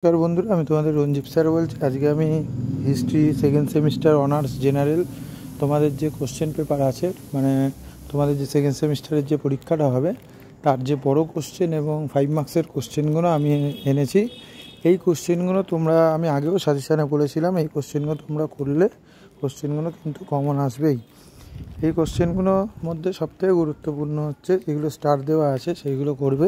নমস্কার বন্ধুরা, আমি তোমাদের রঞ্জিত স্যার বলছি। আজকে আমি history second semester honours general তোমাদের যে কোশ্চেন পেপার আছে, মানে তোমাদের যে সেকেন্ড সেমিস্টারের যে পরীক্ষাটা হবে তার যে বড় কোশ্চেন এবং 5 মার্কসের কোশ্চেনগুলো আমি এনেছি। এই কোশ্চেনগুলো তোমরা, আমি আগেও সাজেশানে বলেছিলাম, এই কোশ্চেনগুলো তোমরা করলে কোশ্চেনগুলো কিন্তু কমন আসবেই। এই কোশ্চেনগুলোর মধ্যে সবথেকে গুরুত্বপূর্ণ হচ্ছে যেগুলো স্টার দেওয়া আছে সেইগুলো করবে।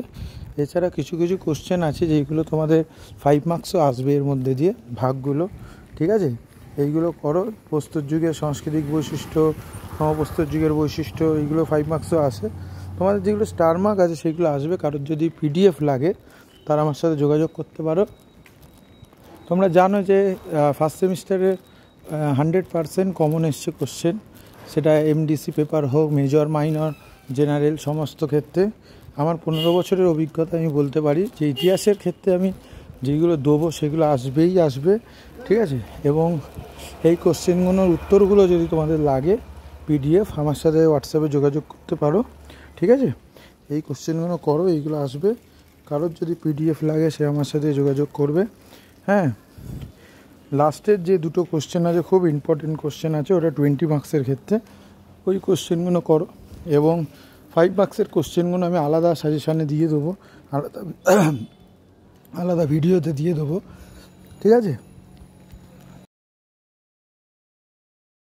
এছাড়া কিছু কিছু কোশ্চেন আছে যেইগুলো তোমাদের 5 মার্কসও আসবে এর মধ্যে দিয়ে, ভাগগুলো, ঠিক আছে? এইগুলো করো। প্রস্তর যুগের সাংস্কৃতিক বৈশিষ্ট্য, নবপ্রস্তর যুগের বৈশিষ্ট্য, এইগুলো 5 মার্কসও আসে। তোমাদের যেগুলো স্টার মার্ক আছে সেইগুলো আসবে। কারোর যদি পিডিএফ লাগে তারা আমার সাথে যোগাযোগ করতে পারো। তোমরা জানো যে ফার্স্ট সেমিস্টারে 100% কমন এসছে কোশ্চেন, সেটা এমডিসি পেপার হোক, মেজর মাইনর জেনারেল, সমস্ত ক্ষেত্রে। আমার 15 বছরের অভিজ্ঞতা আমি বলতে পারি যে ইতিহাসের ক্ষেত্রে আমি যেগুলো দেবো সেগুলো আসবেই আসবে, ঠিক আছে? এবং এই কোশ্চেনগুলোর উত্তরগুলো যদি তোমাদের লাগে পিডিএফ, আমার সাথে হোয়াটসঅ্যাপে যোগাযোগ করতে পারো, ঠিক আছে? এই কোশ্চেনগুলো করো, এইগুলো আসবে। কারোর যদি পিডিএফ লাগে সে আমার সাথে যোগাযোগ করবে। হ্যাঁ, লাস্টের যে দুটো কোশ্চেন আছে, খুব ইম্পর্টেন্ট কোশ্চেন আছে, ওটা 20 মার্কসের ক্ষেত্রে, ওই কোশ্চেনগুলো করো। এবং 5 মার্কসের কোশ্চেনগুলো আমি আলাদা সাজেশানে দিয়ে দেবো, আলাদা ভিডিওতে দিয়ে দেবো, ঠিক আছে?